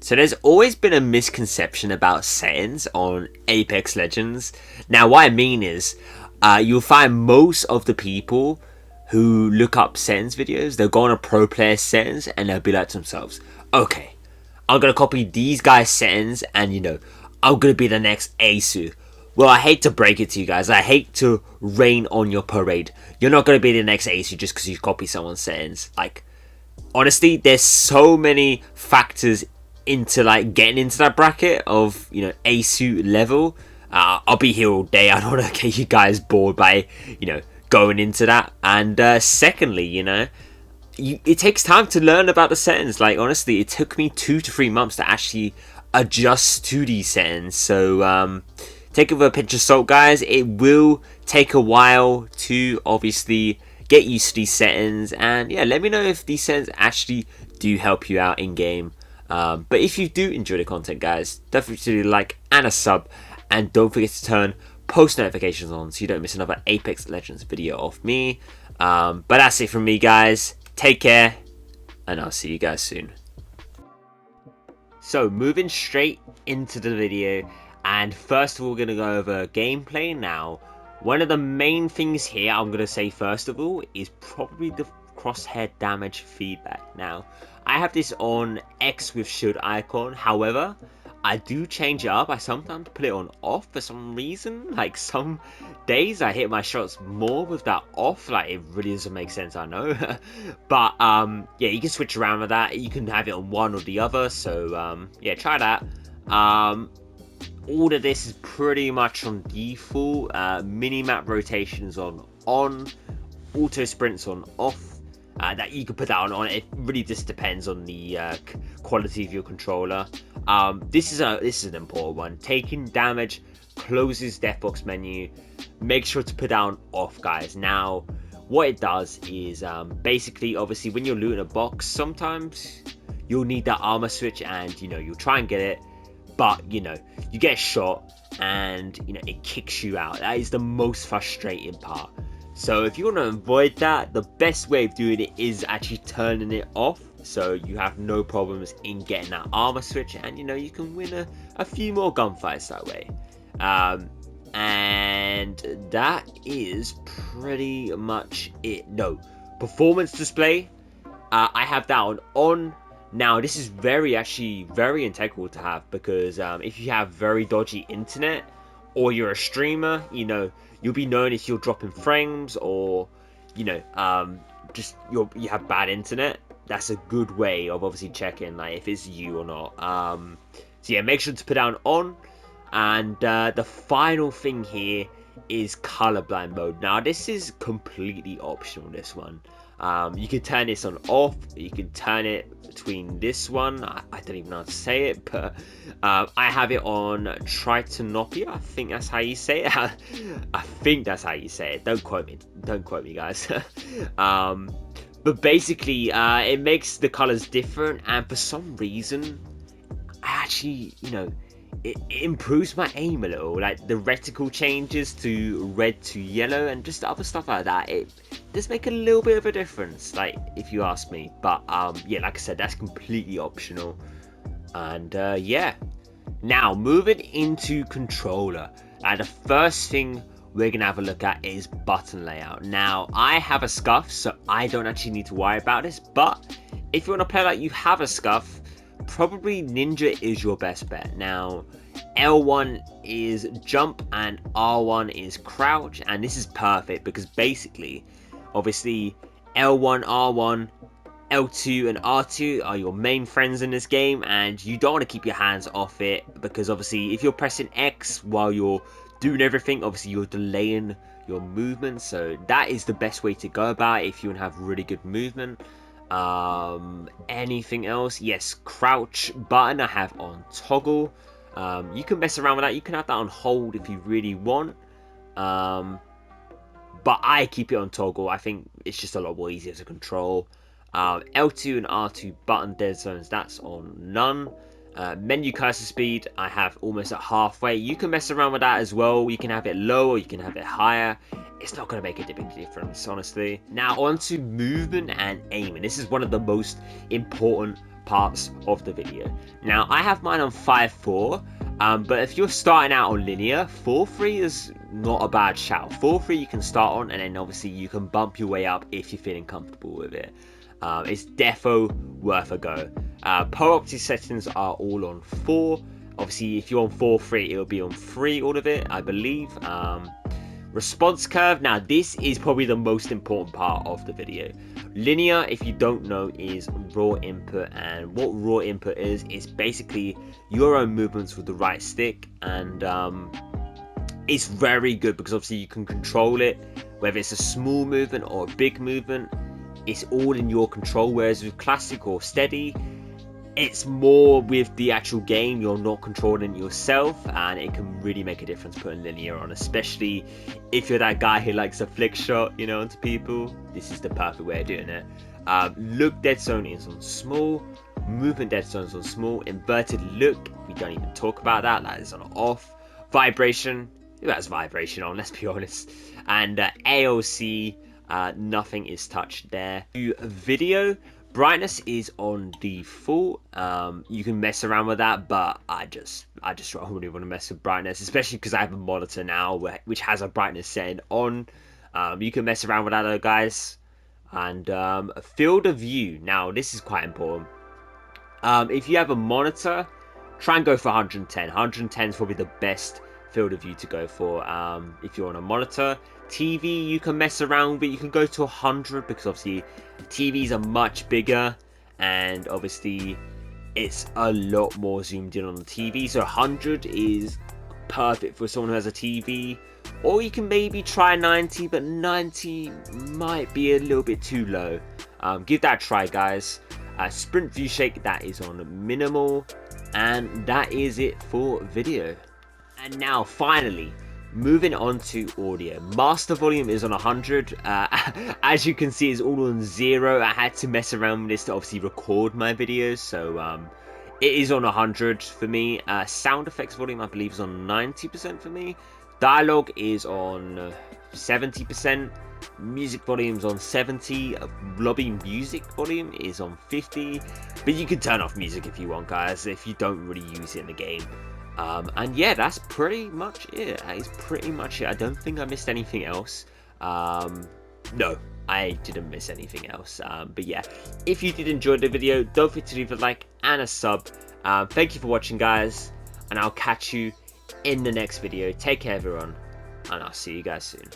So there's always been a misconception about settings on Apex Legends. Now what I mean is, you'll find most of the people who look up settings videos, they'll go on a pro player settings and they'll be like to themselves, okay, I'm going to copy these guys' settings and I'm going to be the next Asu. Well, I hate to break it to you guys, I hate to rain on your parade. You're not going to be the next Asu just because you copy someone's settings. Like, honestly, there's so many factors into like getting into that bracket of ASU level. I'll be here all day. I don't want to get you guys bored by going into that. And secondly, it takes time to learn about the settings. Like, honestly, it took me 2 to 3 months to actually adjust to these settings. So take it with a pinch of salt, guys. It will take a while to obviously get used to these settings, and yeah, let me know if these settings actually do help you out in game. But if you do enjoy the content, guys, definitely like and a sub, and don't forget to turn post notifications on so you don't miss another Apex Legends video of me. But that's it from me, guys. Take care, and I'll see you guys soon. So moving straight into the video, and first of all, we're gonna go over gameplay. Now, one of the main things here I'm gonna say first of all is probably the crosshair damage feedback. Now, I have this on X with shield icon, however, I do change it up. I sometimes put it on off for some reason. Like, some days I hit my shots more with that off. Like, it really doesn't make sense, I know. But yeah, you can switch around with that. You can have it on one or the other, so yeah, try that. All of this is pretty much on default. Mini-map rotations on auto sprints on off. That you can put that on. It really just depends on the quality of your controller. This is an important one. Taking damage closes Deathbox menu. Make sure to put down off, guys. Now, what it does is basically, obviously, when you're looting a box, sometimes you'll need that armor switch, and you'll try and get it, but you get shot and it kicks you out. That is the most frustrating part. So if you want to avoid that, the best way of doing it is actually turning it off, so you have no problems in getting that armor switch, and you can win a few more gunfights that way. And that is pretty much it. No, performance display, I have that on. Now, this is actually very integral to have, because if you have very dodgy internet, or you're a streamer, you'll be known if you're dropping frames, or just you have bad internet. That's a good way of obviously checking like if it's you or not. So yeah, make sure to put down on. And the final thing here is colorblind mode. Now, this is completely optional, this one. You can turn this on off. You can turn it between this one. I don't even know how to say it, but I have it on Tritonopia. I think that's how you say it. I think that's how you say it. Don't quote me. Don't quote me, guys. But basically, it makes the colors different, and for some reason, I actually, it improves my aim a little. Like, the reticle changes to red to yellow, and just other stuff like that. It does make a little bit of a difference, like, if you ask me. But yeah, like I said, that's completely optional. And yeah, now moving into controller, the first thing we're gonna have a look at is button layout. Now, I have a scuff, so I don't actually need to worry about this, but if you want to play like you have a scuff, probably Ninja is your best bet. Now, L1 is jump and R1 is crouch, and this is perfect because basically, obviously, L1, R1, L2 and R2 are your main friends in this game, and you don't want to keep your hands off it, because obviously if you're pressing X while you're doing everything, obviously you're delaying your movement. So that is the best way to go about it if you want to have really good movement. Anything else? Yes, crouch button I have on toggle. You can mess around with that. You can have that on hold if you really want, but I keep it on toggle. I think it's just a lot more easier to control. L2 and R2 button dead zones, that's on none. Menu cursor speed I have almost at halfway. You can mess around with that as well. You can have it low or you can have it higher. It's not going to make a big difference, honestly. Now on to movement and aiming. This is one of the most important parts of the video. Now, I have mine on 5.4, but if you're starting out on linear, 4.3 is not a bad shout. 4.3 you can start on, and then obviously you can bump your way up if you're feeling comfortable with it. It's defo worth a go. Polar optic settings are all on 4. Obviously, if you're on 4.3, it'll be on 3, all of it, I believe. Response curve, now this is probably the most important part of the video. Linear, if you don't know, is raw input, and what raw input is basically your own movements with the right stick, and it's very good because obviously you can control it, whether it's a small movement or a big movement, it's all in your control. Whereas with classic or steady, it's more with the actual game, you're not controlling it yourself, and it can really make a difference putting linear on, especially if you're that guy who likes a flick shot, you know, onto people. This is the perfect way of doing it. Look dead zone is on small, movement dead zone is on small, inverted look, we don't even talk about that, that is on off. Vibration, who has vibration on, let's be honest. And AOC, nothing is touched there. Video, brightness is on default. You can mess around with that, but I just don't really want to mess with brightness, especially because I have a monitor now which has a brightness setting on. You can mess around with that though, guys. And field of view, now this is quite important. If you have a monitor, try and go for 110. 110 is probably the best field of view to go for. If you're on a monitor, TV you can mess around, but you can go to 100 because obviously TVs are much bigger, and obviously it's a lot more zoomed in on the TV. So 100 is perfect for someone who has a TV, or you can maybe try 90, but 90 might be a little bit too low. Give that a try, guys. Sprint view shake, that is on minimal, and that is it for video. And now finally, moving on to audio. Master volume is on 100. As you can see, it's all on 0. I had to mess around with this to obviously record my videos, so it is on 100 for me. Sound effects volume, I believe, is on 90% for me. Dialogue is on 70%. Music volume is on 70. Lobby music volume is on 50. But you can turn off music if you want, guys, if you don't really use it in the game. And yeah, that's pretty much it. That is pretty much it. I don't think I missed anything else. No, I didn't miss anything else. But yeah, if you did enjoy the video, don't forget to leave a like and a sub. Thank you for watching, guys, and I'll catch you in the next video. Take care, everyone, and I'll see you guys soon.